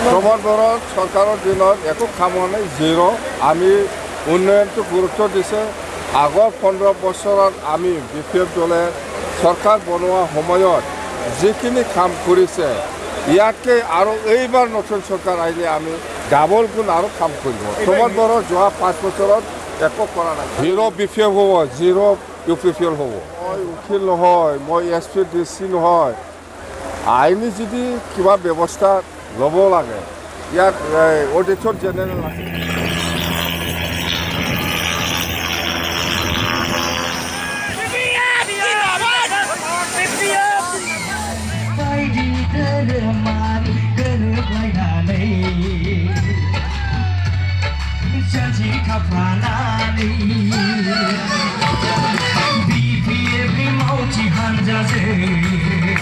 প্ৰমোদ বড়োৰ চৰকাৰৰ দিনত একো কাম হোৱা নাই জিৰো আমি উন্নয়নটো গুৰুত্ব দিছে আগৰ 15 বছৰত আমি BPF দলে চৰকাৰ বনোৱা সময়ত যিখিনি কাম কৰিছে ইয়াতকৈ আৰু এইবাৰ নতুন চৰকাৰ আহিলে আমি ডাবল গুণ আৰু কাম কৰিব প্ৰমোদ বড়ো যোৱা 5 বছৰত একো কৰা নাই হিৰো BPF হ'ব জিৰো UPPL হ'ব মই উকিল নহয় মই SP DC নহয় আইনী যদি কিবা ব্যৱস্থা ল'ব লাগে ইয়াত অডিটৰ জেনেৰেল আছে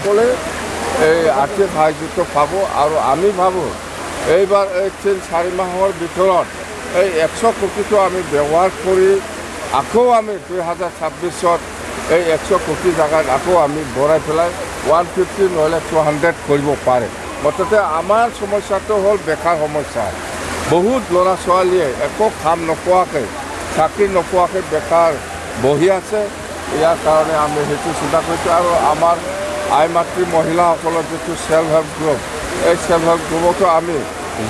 সকলে এই আৰ্থিক সাহায্যটো পাব আৰু আমি ভাবোঁ এইবাৰ এই 3-4 মাহৰ ভিতৰত এই 100 কোটিটো আমি ব্যৱহাৰ কৰি আকৌ আমি 2026ত এই 100 কোটি জাগাত আকৌ আমি বঢ়াই পেলাই 150 নহ'লে 200 কৰিব পাৰে মুঠতে আমাৰ সমস্যাটো হ'ল বেকাৰ সমস্যা বহুত ল'ৰা ছোৱালীয়ে একো কাম নোপোৱাকৈ চাকৰি নোপোৱাকৈ বেকাৰ বহি আছে ইয়াৰ কাৰণে আমি সেইটো চিন্তা কৰিছোঁ আৰু আমাৰ আই মাতৃ মহিলাসকলৰ যিটো সেল্ফ হেল্প গ্ৰুপ এই সেল্ফ হেল্প গ্ৰুপতো আমি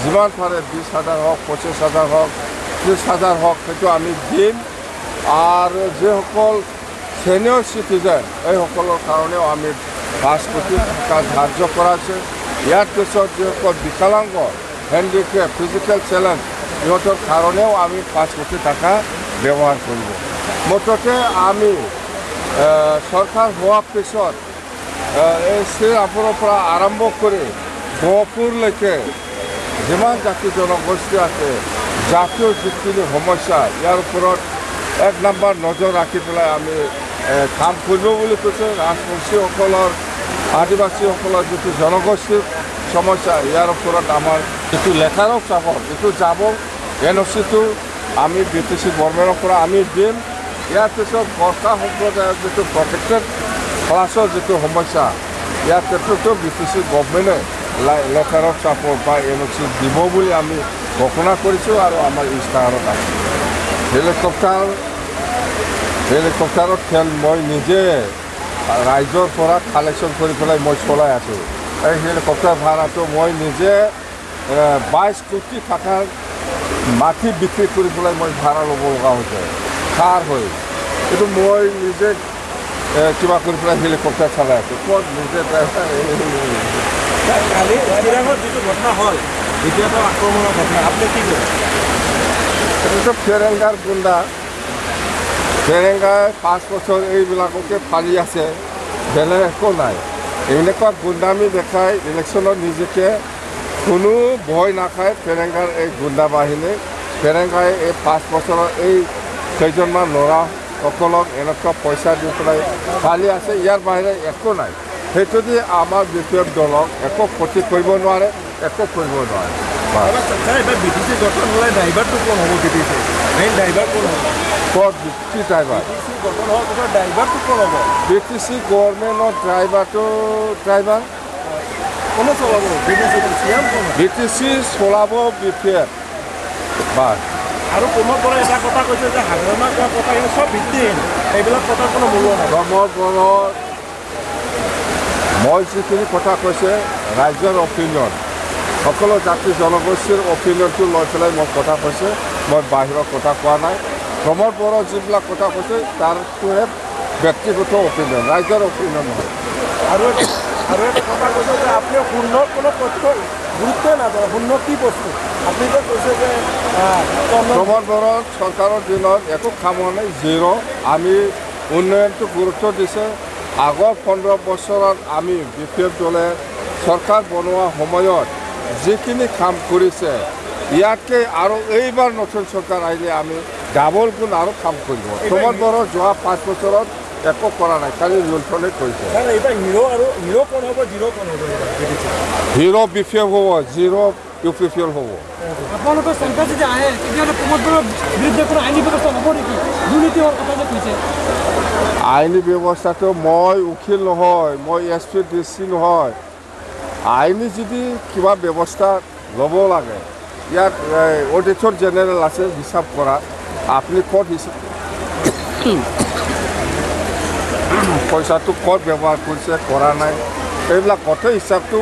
যিমান পাৰে 20,000 হওক 25,000 হওক 30,000 হওক সেইটো আমি দিম আৰু যিসকল ছিনিয়ৰ চিটিজেন এইসকলৰ কাৰণেও আমি 5 কোটি টকা ধাৰ্য কৰা আছে ইয়াৰ পিছত যিসকল বিকলাংগ হেণ্ডিক্ৰেফ্ট ফিজিকেল চেলেঞ্জ ইহঁতৰ কাৰণেও আমি 5 কোটি টকা ব্যৱহাৰ কৰিব মুঠতে আমি চৰকাৰ হোৱাৰ পিছত এই শ্ৰীৰামপুৰৰ পৰা আৰম্ভ কৰি গহপুৰলৈকে যিমান জাতি জনগোষ্ঠী আছে জাতীয় যিখিনি সমস্যা ইয়াৰ ওপৰত 1 নম্বৰ নজৰ ৰাখি পেলাই আমি কাম কৰিব বুলি কৈছে ৰাজবংশীসকলৰ আদিবাসীসকলৰ যিটো জনগোষ্ঠীৰ সমস্যা ইয়াৰ ওপৰত আমাৰ যিটো লেটাৰ অফ চাপৰ্ট যিটো যাব NOC-টো আমি BTC গভৰ্ণমেণ্টৰ পৰা আমি দিম ইয়াৰ পিছত বৰ্ষা সম্প্ৰদায়ৰ যিটো প্ৰটেক্টেড ক্লাছৰ যিটো সমস্যা ইয়াৰ ক্ষেত্ৰতো BTC গভৰ্ণমেণ্টে লেটাৰ অফ চাপৰ্ট বা NOC দিব বুলি আমি ঘোষণা কৰিছোঁ আৰু আমাৰ ইস্তাহাৰত আছে হেলিকপ্টাৰত খেল মই নিজে ৰাইজৰ পৰা কালেকশ্যন কৰি পেলাই মই চলাই আছোঁ এই হেলিকপ্টাৰ ভাড়াটো মই নিজে 22 কোটি টকাৰ মাটি বিক্ৰী কৰি পেলাই মই ভাড়া ল'ব লগা হৈছে কাৰ হৈ এইটো মই নিজে কিবা কৰি পেলাই হেলিকপ্টাৰ চলাই আছোঁ ক'ত নিজে ড্ৰাইভাৰ যিটো ঘটনা হ'ল এতিয়াতো আক্ৰমণৰ ঘটনা আপুনি কি কৰে এইটোতো ফেৰেংগাৰ গুণ্ডা ফেৰেংগাই 5 বছৰ এইবিলাককে ফালি আছে বেলেগ একো নাই এনেকুৱা গুণ্ডামি দেখাই ইলেকশ্যনত নিজকে কোনো ভয় নাখায় ফেৰেংগাৰ এই গুণ্ডা বাহিনী ফেৰেংগাই এই 5 বছৰৰ এই কেইজনমান ল'ৰাসকলক এনেকুৱা পইচা দি পেলাই ফালি আছে ইয়াৰ বাহিৰে একো নাই সেইটো দি আমাৰ BPF দলক একো ক্ষতি কৰিব নোৱাৰে একো কৰিব নোৱাৰে BTC গঠন হ'লে ড্ৰাইভাৰটো কোন হ'ব BTC মেইন ড্ৰাইভাৰ কোন হ'ব ক'ত কি ড্ৰাইভাৰ গঠন হোৱাৰ পিছত ড্ৰাইভাৰটো কোন হ'ব BTC গভৰ্ণমেণ্টৰ ড্ৰাইভাৰ কোনে চলাব BTC চলাব BPF বাছ আৰু প্ৰমোদ বড়োৱে এটা কথা কৈছে যে হাজৰিমা কোৱা কথাখিনি চব ভিত্তিহীন এইবিলাক কথাৰ কোনো মূল্য নাই প্ৰমোদ বড়োৰ মই যিখিনি কথা কৈছে ৰাজ্যৰ অপিনিয়ন সকলো জাতি জনগোষ্ঠীৰ অপিনিয়নটো লৈ পেলাই মই কথা কৈছে মই বাহিৰৰ কথা কোৱা নাই প্ৰমোদ বড়ো যিবিলাক কথা কৈছে তাৰটোহে ব্যক্তিগত অপিনিয়ন ৰাজ্যৰ অপিনিয়ন নহয় আৰু এটা কথা কৈছে যে আপুনি শূন্যৰ কোনো তথ্য গুৰুত্বই নাযায় শূন্য কি বস্তু আপুনি যে কৈছে যে প্ৰমোদ বড়োৰ চৰকাৰৰ দিনত একো কাম হোৱা নাই জিৰো আমি উন্নয়নটো গুৰুত্ব দিছে আগৰ 15 বছৰত আমি BPF দলে চৰকাৰ বনোৱা সময়ত যিখিনি কাম কৰিছে ইয়াতকৈ আৰু এইবাৰ নতুন চৰকাৰ আহিলে আমি ডাবল গুণ আৰু কাম কৰিব প্ৰমোদ বড়ো যোৱা 5 বছৰত একো কৰা নাই খালি ৰুলখনে কৰিছে হিৰো কোন হ'ব জিৰো কোন হ'ব হিৰো BPF হ'ব জিৰো UPPL হ'ব আপোনালোকৰ চৰকাৰ যদি আহে তেতিয়াহ'লে প্ৰমোদ বড়োৰ বিৰুদ্ধে কোনো আইনী ব্যৱস্থা হ'ব নেকি দুৰ্নীতি হোৱাৰ কথা যে কৈছে আইনী ব্যৱস্থাটো মই উকিল নহয় মই SP DC নহয় আইনী যদি কিবা ব্যৱস্থা ল'ব লাগে ইয়াত অডিটৰ জেনেৰেল আছে হিচাপ কৰা আপুনি ক'ত হিচাপ পইচাটো ক'ত ব্যৱহাৰ কৰিছে কৰা নাই এইবিলাক গোটেই হিচাপটো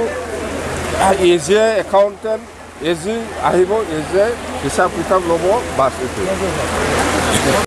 এজিয়ে একাউণ্টেণ্ট এজি আহিব এজিয়ে হিচাপ কিতাপ ল'ব বাছ এইটো